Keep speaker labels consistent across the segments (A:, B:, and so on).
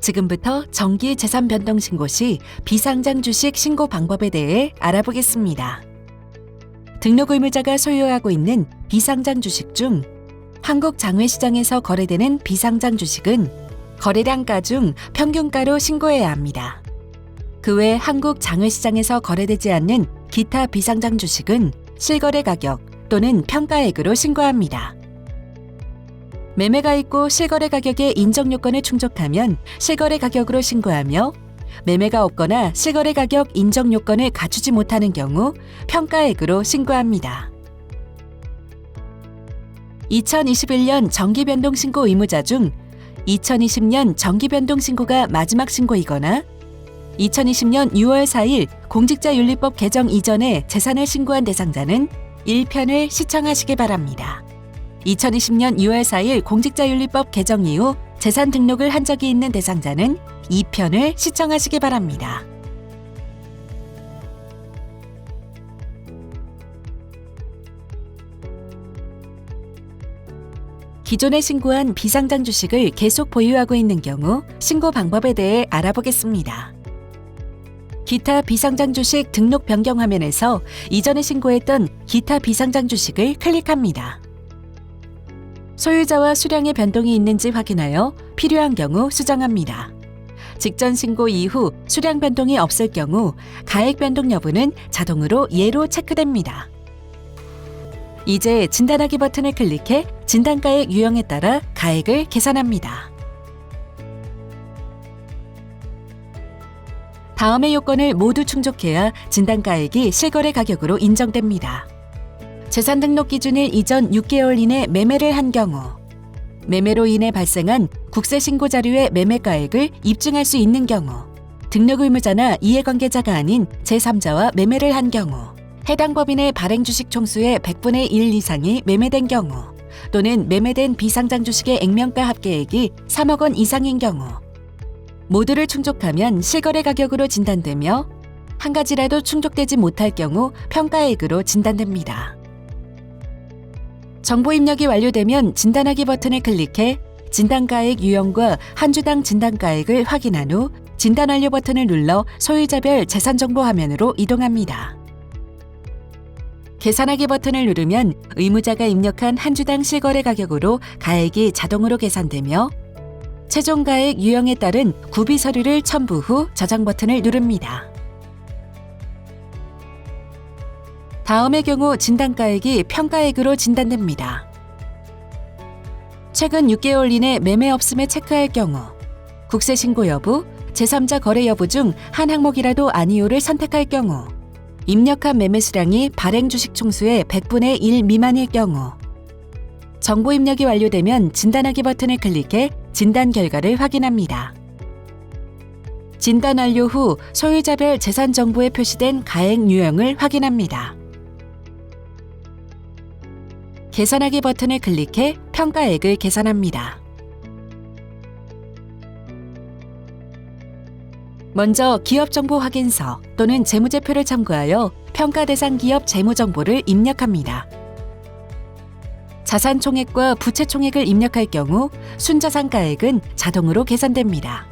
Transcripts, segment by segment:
A: 지금부터 정기 재산 변동 신고 시 비상장 주식 신고 방법에 대해 알아보겠습니다. 등록 의무자가 소유하고 있는 비상장 주식 중 한국장외시장에서 거래되는 비상장 주식은 거래량가 중 평균가로 신고해야 합니다. 그 외 한국장외시장에서 거래되지 않는 기타 비상장 주식은 실거래 가격 또는 평가액으로 신고합니다. 매매가 있고 실거래 가격의 인정 요건을 충족하면 실거래 가격으로 신고하며 매매가 없거나 실거래 가격 인정 요건을 갖추지 못하는 경우 평가액으로 신고합니다. 2021년 정기변동신고 의무자 중 2020년 정기변동신고가 마지막 신고이거나 2020년 6월 4일 공직자윤리법 개정 이전에 재산을 신고한 대상자는 1편을 시청하시기 바랍니다. 2020년 6월 4일 공직자윤리법 개정 이후 재산 등록을 한 적이 있는 대상자는 2편을 시청하시기 바랍니다. 기존에 신고한 비상장 주식을 계속 보유하고 있는 경우 신고 방법에 대해 알아보겠습니다. 기타 비상장 주식 등록 변경 화면에서 이전에 신고했던 기타 비상장 주식을 클릭합니다. 소유자와 수량의 변동이 있는지 확인하여 필요한 경우 수정합니다. 직전 신고 이후 수량 변동이 없을 경우 가액 변동 여부는 자동으로 예로 체크됩니다. 이제 진단하기 버튼을 클릭해 진단가액 유형에 따라 가액을 계산합니다. 다음의 요건을 모두 충족해야 진단가액이 실거래 가격으로 인정됩니다. 재산 등록 기준일 이전 6개월 이내 매매를 한 경우, 매매로 인해 발생한 국세 신고 자료의 매매가액을 입증할 수 있는 경우, 등록 의무자나 이해관계자가 아닌 제3자와 매매를 한 경우, 해당 법인의 발행 주식 총수의 100분의 1 이상이 매매된 경우, 또는 매매된 비상장 주식의 액면가 합계액이 3억 원 이상인 경우, 모두를 충족하면 실거래 가격으로 진단되며 한 가지라도 충족되지 못할 경우 평가액으로 진단됩니다. 정보 입력이 완료되면 진단하기 버튼을 클릭해 진단가액 유형과 한 주당 진단가액을 확인한 후 진단 완료 버튼을 눌러 소유자별 재산정보 화면으로 이동합니다. 계산하기 버튼을 누르면 의무자가 입력한 한 주당 실거래 가격으로 가액이 자동으로 계산되며 최종 가액 유형에 따른 구비 서류를 첨부 후 저장 버튼을 누릅니다. 다음의 경우 진단가액이 평가액으로 진단됩니다. 최근 6개월 이내 매매 없음을 체크할 경우, 국세 신고 여부, 제3자 거래 여부 중 한 항목이라도 아니오를 선택할 경우, 입력한 매매 수량이 발행 주식 총수의 100분의 1 미만일 경우, 정보 입력이 완료되면 진단하기 버튼을 클릭해 진단 결과를 확인합니다. 진단 완료 후 소유자별 재산 정보에 표시된 가액 유형을 확인합니다. 계산하기 버튼을 클릭해 평가액을 계산합니다. 먼저 기업정보 확인서 또는 재무제표를 참고하여 평가 대상 기업 재무정보를 입력합니다. 자산 총액과 부채 총액을 입력할 경우 순자산가액은 자동으로 계산됩니다.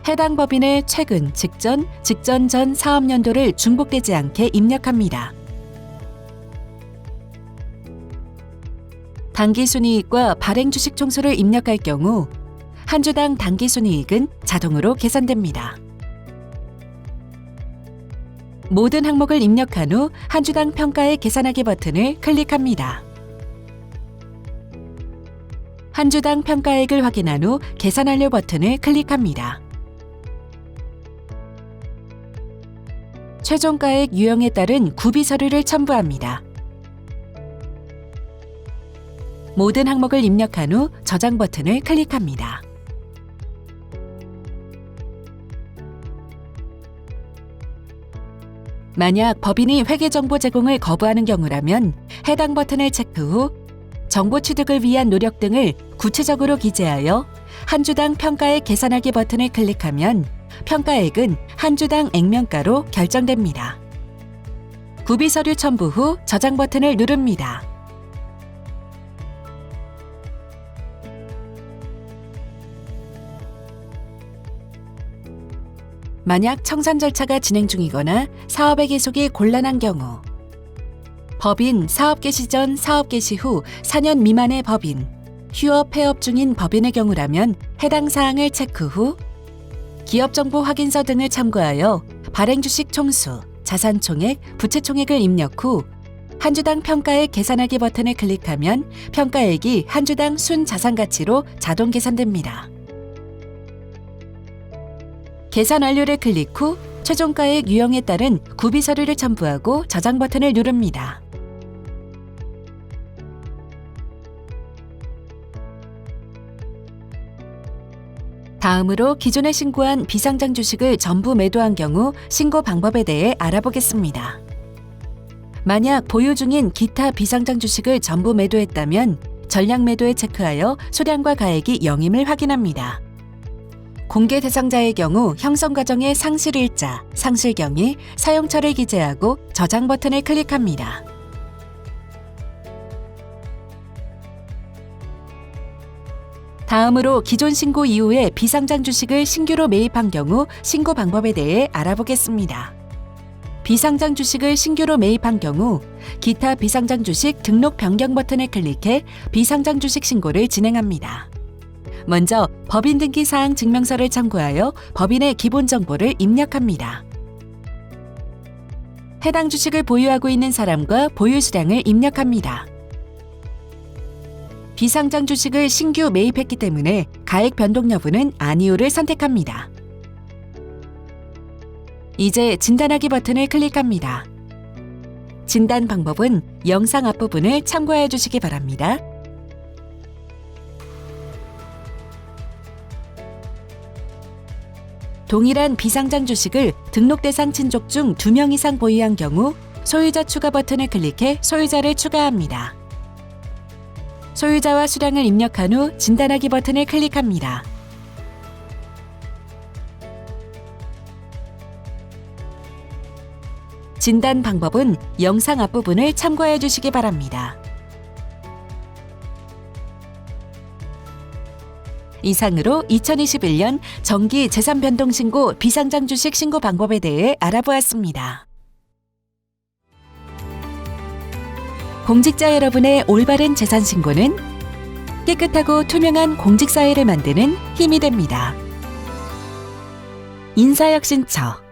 A: 해당 법인의 최근, 직전 전 사업연도를 중복되지 않게 입력합니다. 당기순이익과 발행주식 총수를 입력할 경우 한 주당 당기순이익은 자동으로 계산됩니다. 모든 항목을 입력한 후 한 주당 평가액 계산하기 버튼을 클릭합니다. 한 주당 평가액을 확인한 후 계산 완료 버튼을 클릭합니다. 최종가액 유형에 따른 구비 서류를 첨부합니다. 모든 항목을 입력한 후 저장 버튼을 클릭합니다. 만약 법인이 회계정보 제공을 거부하는 경우라면 해당 버튼을 체크 후 정보 취득을 위한 노력 등을 구체적으로 기재하여 한 주당 평가액 계산하기 버튼을 클릭하면 평가액은 한 주당 액면가로 결정됩니다. 구비 서류 첨부 후 저장 버튼을 누릅니다. 만약 청산 절차가 진행 중이거나 사업의 계속이 곤란한 경우, 법인 사업 개시 전 사업 개시 후 4년 미만의 법인, 휴업 폐업 중인 법인의 경우라면 해당 사항을 체크 후 기업정보 확인서 등을 참고하여 발행주식 총수, 자산 총액, 부채 총액을 입력 후 한 주당 평가액 계산하기 버튼을 클릭하면 평가액이 한 주당 순 자산 가치로 자동 계산됩니다. 계산 완료를 클릭 후 최종가액 유형에 따른 구비 서류를 첨부하고 저장 버튼을 누릅니다. 다음으로 기존에 신고한 비상장 주식을 전부 매도한 경우 신고 방법에 대해 알아보겠습니다. 만약 보유 중인 기타 비상장 주식을 전부 매도했다면 전량 매도에 체크하여 소량과 가액이 0임을 확인합니다. 공개 대상자의 경우 형성 과정의 상실일자, 상실경위, 사용처를 기재하고 저장 버튼을 클릭합니다. 다음으로 기존 신고 이후에 비상장 주식을 신규로 매입한 경우 신고 방법에 대해 알아보겠습니다. 비상장 주식을 신규로 매입한 경우 기타 비상장 주식 등록 변경 버튼을 클릭해 비상장 주식 신고를 진행합니다. 먼저 법인 등기 사항 증명서를 참고하여 법인의 기본 정보를 입력합니다. 해당 주식을 보유하고 있는 사람과 보유 수량을 입력합니다. 비상장 주식을 신규 매입했기 때문에 가액 변동 여부는 아니오를 선택합니다. 이제 진단하기 버튼을 클릭합니다. 진단 방법은 영상 앞부분을 참고해 주시기 바랍니다. 동일한 비상장 주식을 등록 대상 친족 중 2명 이상 보유한 경우 소유자 추가 버튼을 클릭해 소유자를 추가합니다. 소유자와 수량을 입력한 후 진단하기 버튼을 클릭합니다. 진단 방법은 영상 앞부분을 참고해 주시기 바랍니다. 이상으로 2021년 정기 재산변동신고 비상장 주식 신고 방법에 대해 알아보았습니다. 공직자 여러분의 올바른 재산 신고는 깨끗하고 투명한 공직사회를 만드는 힘이 됩니다. 인사혁신처